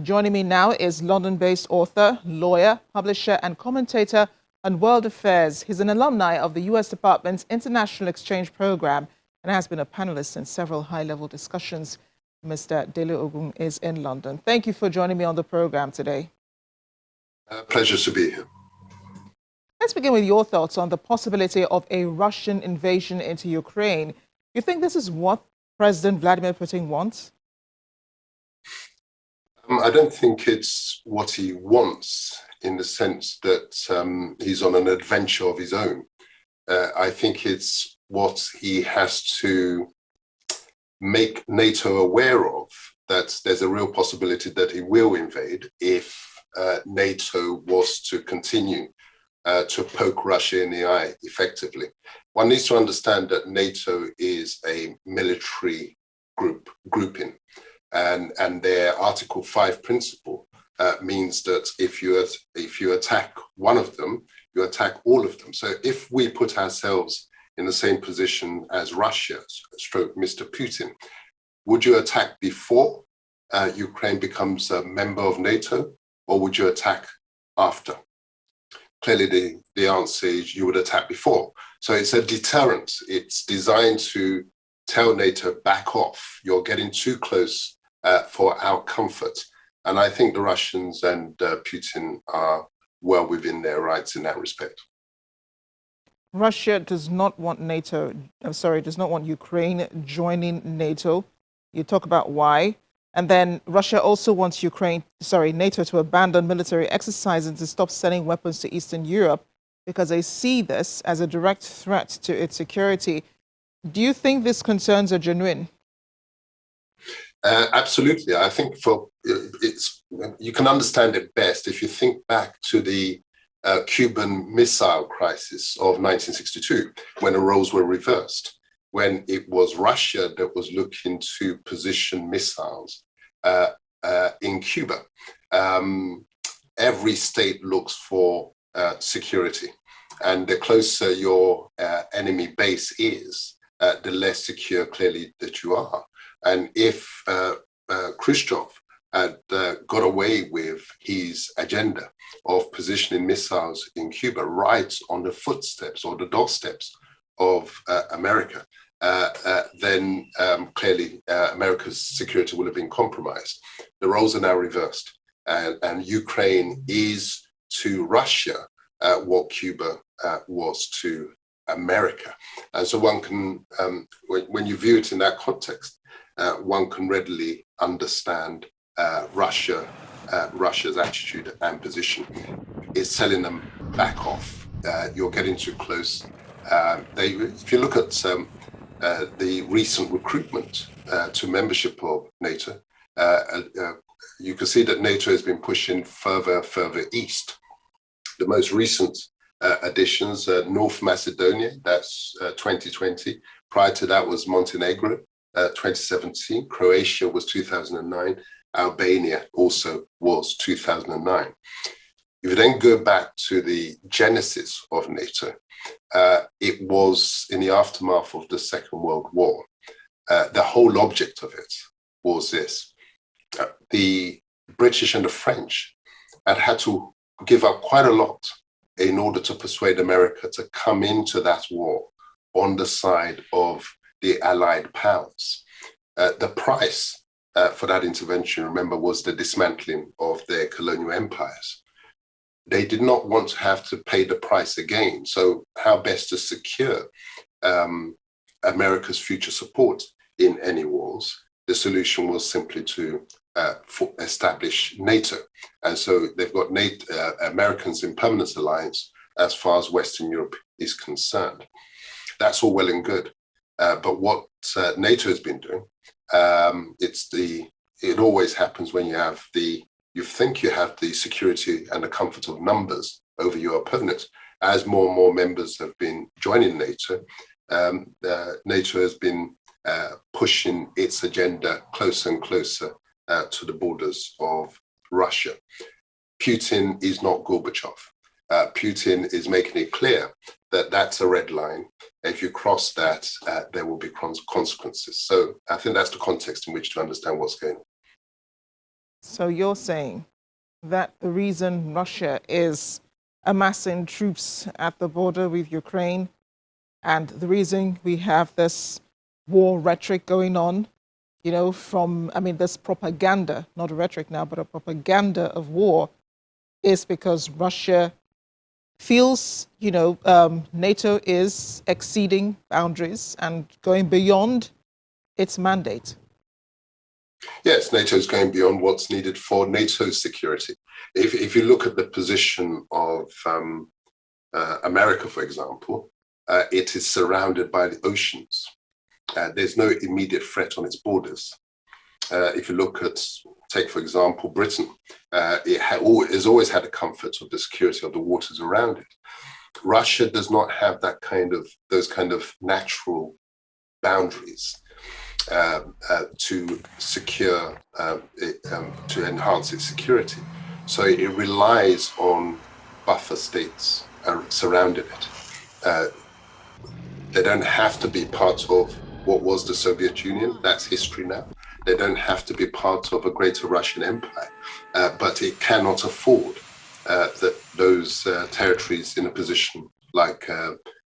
Joining me now is London-based author, lawyer, publisher, and commentator on world affairs. He's an alumni of the U.S. Department's International Exchange Program and has been a panelist in several high-level discussions. Mr. Dele Ogun is in London. Thank you for joining me on the program today. Pleasure to be here. Let's begin with your thoughts on the possibility of a Russian invasion into Ukraine. You think this is what President Vladimir Putin wants? I don't think it's what he wants in the sense that he's on an adventure of his own. I think it's what he has to make NATO aware of, that there's a real possibility that he will invade if NATO was to continue to poke Russia in the eye effectively. One needs to understand that NATO is a military grouping. And their Article 5 principle means that if you attack one of them, you attack all of them. So if we put ourselves in the same position as Russia, stroke Mr. Putin, would you attack before Ukraine becomes a member of NATO, or would you attack after? Clearly, the answer is you would attack before. So it's a deterrent. It's designed to tell NATO, back off. You're getting too close for our comfort. And I think the Russians and Putin are well within their rights in that respect. Russia does not want does not want Ukraine joining NATO. You talk about why. And then Russia also wants NATO to abandon military exercises and to stop selling weapons to Eastern Europe because they see this as a direct threat to its security. Do you think these concerns are genuine? Absolutely. I think you can understand it best if you think back to the Cuban Missile Crisis of 1962, when the roles were reversed, when it was Russia that was looking to position missiles in Cuba. Every state looks for security, and the closer your enemy base is, the less secure clearly that you are. And if Khrushchev had got away with his agenda of positioning missiles in Cuba right on the footsteps or the doorsteps of America, then clearly America's security will have been compromised. The roles are now reversed, and Ukraine is to Russia what Cuba was to America. And so one can, when you view it in that context, one can readily understand Russia's attitude and position. It's telling them, back off. You're getting too close. If you look at the recent recruitment to membership of NATO, you can see that NATO has been pushing further east. The most recent additions, North Macedonia, that's 2020. Prior to that was Montenegro, 2017. Croatia was 2009. Albania also was 2009. If you then go back to the genesis of NATO, it was in the aftermath of the Second World War. The whole object of it was this. The British and the French had to give up quite a lot in order to persuade America to come into that war on the side of the Allied powers. The price for that intervention, remember, was the dismantling of their colonial empires. They did not want to have to pay the price again. So how best to secure America's future support in any wars? The solution was simply to establish NATO. And so they've got Americans in permanent alliance as far as Western Europe is concerned. That's all well and good. But what NATO has been doing, it always happens when you think you have the security and the comfort of numbers over your opponent. As more and more members have been joining NATO, NATO has been pushing its agenda closer and closer to the borders of Russia. Putin is not Gorbachev. Putin is making it clear that that's a red line. If you cross that, there will be consequences. So I think that's the context in which to understand what's going on. So you're saying that the reason Russia is amassing troops at the border with Ukraine and the reason we have this war rhetoric going on, this propaganda, not a rhetoric now, but a propaganda of war, is because Russia feels, NATO is exceeding boundaries and going beyond its mandate. Yes, NATO is going beyond what's needed for NATO's security. If you look at the position of America, for example, it is surrounded by the oceans. There's no immediate threat on its borders. If you look at, take for example, Britain, it has always had the comfort of the security of the waters around it. Russia does not have those kind of natural boundaries to secure, to enhance its security. So it relies on buffer states surrounding it. They don't have to be part of what was the Soviet Union. That's history now. They don't have to be part of a greater Russian empire, but it cannot afford those territories in a position like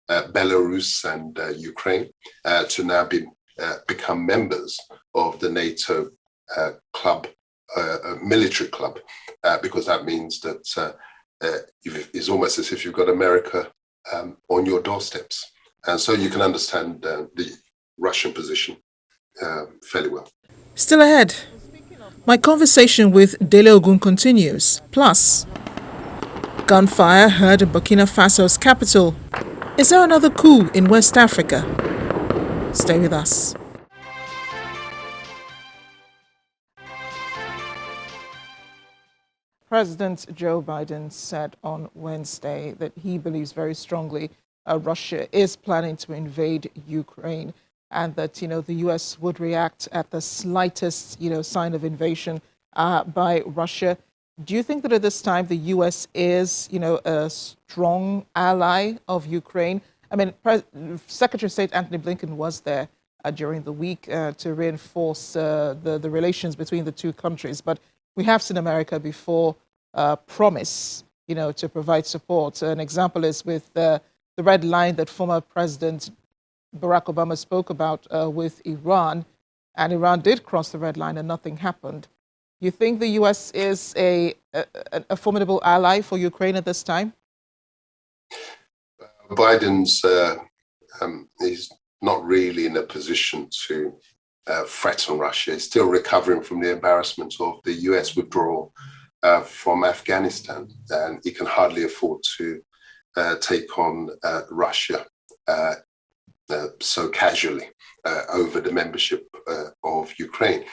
Belarus and Ukraine to now become members of the NATO club, military club, because that means that it's almost as if you've got America on your doorsteps. And so you can understand the Russian position fairly well. Still ahead, my conversation with Dele Ogun continues. Plus, gunfire heard in Burkina Faso's capital. Is there another coup in West Africa? Stay with us. President Joe Biden said on Wednesday that he believes very strongly Russia is planning to invade Ukraine, and that the U.S. would react at the slightest sign of invasion by Russia. Do you think that at this time the U.S. is a strong ally of Ukraine? I mean, Secretary of State Antony Blinken was there during the week to reinforce the relations between the two countries, but we have seen America before promise to provide support. An example is with the red line that former President Barack Obama spoke about with Iran, and Iran did cross the red line and nothing happened. You think the U.S. is a formidable ally for Ukraine at this time? Biden's is not really in a position to threaten Russia. He's still recovering from the embarrassment of the U.S. withdrawal from Afghanistan, and he can hardly afford to take on Russia so casually over the membership of Ukraine.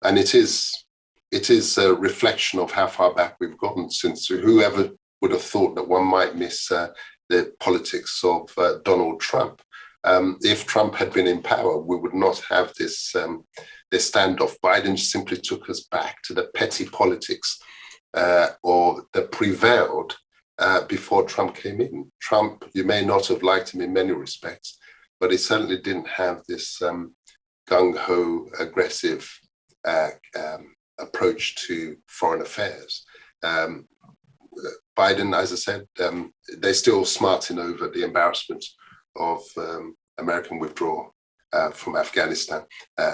And it is a reflection of how far back we've gotten since. Whoever would have thought that one might miss the politics of Donald Trump. If Trump had been in power, we would not have this standoff. Biden simply took us back to the petty politics or that prevailed before Trump came in. Trump, you may not have liked him in many respects, but he certainly didn't have this gung-ho, aggressive approach to foreign affairs. Biden, as I said, they're still smarting over the embarrassment of American withdrawal from Afghanistan.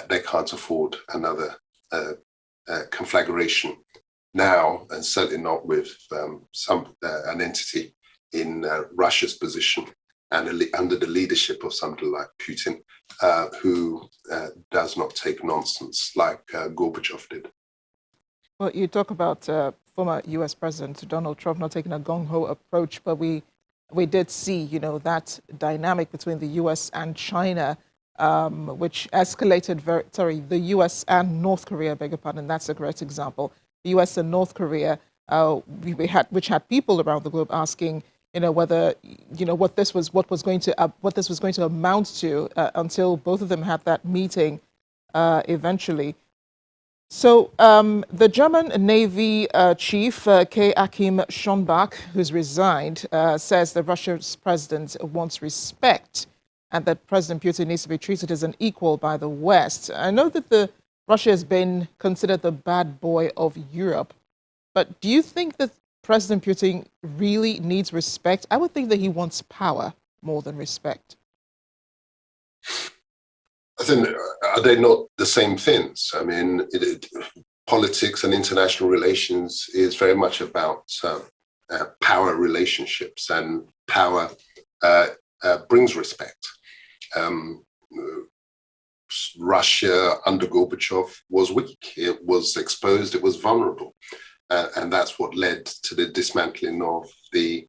They can't afford another conflagration now, and certainly not with an entity in Russia's position and under the leadership of somebody like Putin, who does not take nonsense like Gorbachev did. Well, you talk about former U.S. President Donald Trump not taking a gung-ho approach, but we did see, that dynamic between the U.S. and China, which escalated the U.S. and North Korea, beg your pardon, that's a great example. The U.S. and North Korea, which had people around the globe asking, whether, what this was going to amount to until both of them had that meeting eventually. So the German Navy chief, K. Achim Schonbach, who's resigned, says that Russia's president wants respect and that President Putin needs to be treated as an equal by the West. I know that the Russia has been considered the bad boy of Europe. But do you think that President Putin really needs respect? I would think that he wants power more than respect. I think, are they not the same things? I mean, politics and international relations is very much about power relationships, and power brings respect. Russia under Gorbachev was weak. It was exposed. It was vulnerable. And that's what led to the dismantling of the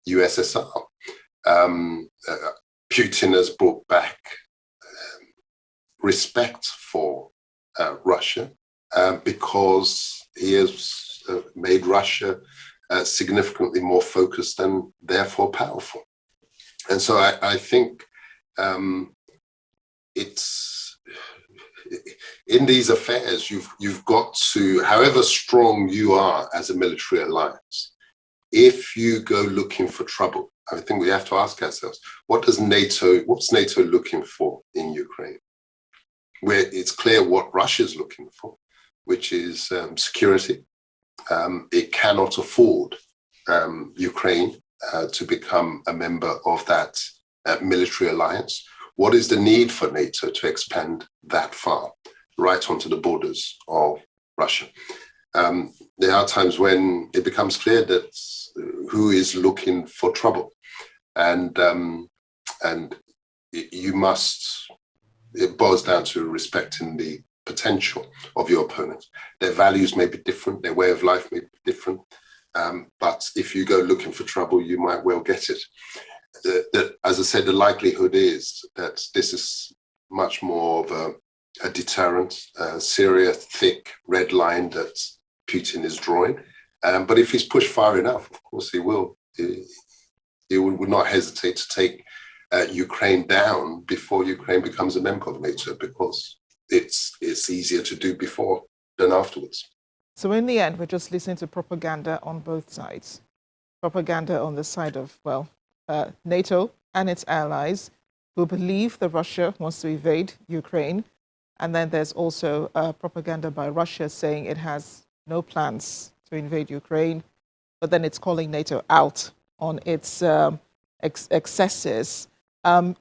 USSR. Putin has brought back respect for Russia because he has made Russia significantly more focused and therefore powerful. And so I think it's in these affairs, you've got to, however strong you are as a military alliance, if you go looking for trouble, I think we have to ask ourselves, what's NATO looking for in Ukraine? Where it's clear what Russia's looking for, which is security. It cannot afford Ukraine to become a member of that military alliance. What is the need for NATO to expand that far, right onto the borders of Russia? There are times when it becomes clear that who is looking for trouble, and you must. It boils down to respecting the potential of your opponents. Their values may be different, their way of life may be different, but if you go looking for trouble, you might well get it. As I said, the likelihood is that this is much more of a deterrent, Syria, thick red line that Putin is drawing. But if he's pushed far enough, of course he will. He would not hesitate to take Ukraine down before Ukraine becomes a member of NATO, because it's easier to do before than afterwards. So in the end, we're just listening to propaganda on both sides. Propaganda on the side of, NATO and its allies, who believe that Russia wants to invade Ukraine. And then there's also propaganda by Russia saying it has no plans to invade Ukraine, but then it's calling NATO out on its excesses.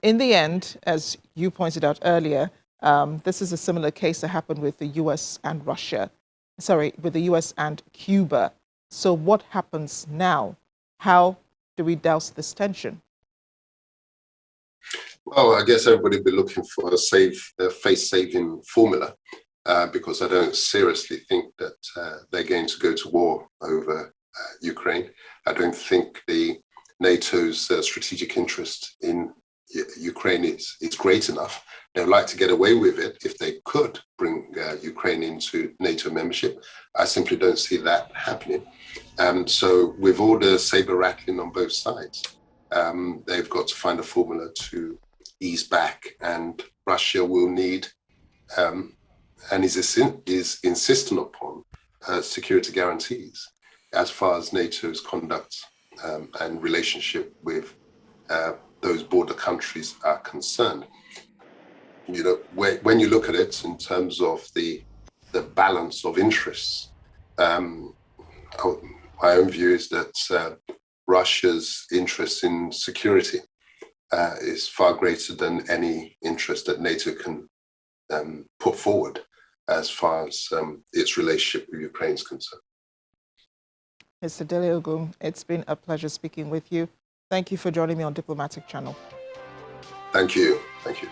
In the end, as you pointed out earlier, this is a similar case that happened with the US and with the US and Cuba. So what happens now? How do we douse this tension? Well, I guess everybody will be looking for a face-saving formula, because I don't seriously think that they're going to go to war over Ukraine. I don't think the NATO's strategic interest in Ukraine is great enough. They'd like to get away with it if they could bring Ukraine into NATO membership. I simply don't see that happening. So with all the saber rattling on both sides, they've got to find a formula to ease back, and Russia will need and is insistent upon security guarantees as far as NATO's conduct and relationship with those border countries are concerned. You know, when you look at it in terms of the balance of interests, my own view is that Russia's interest in security is far greater than any interest that NATO can put forward as far as its relationship with Ukraine is concerned. Mr. Dele Ogun, it's been a pleasure speaking with you. Thank you for joining me on Diplomatic Channel. Thank you. Thank you.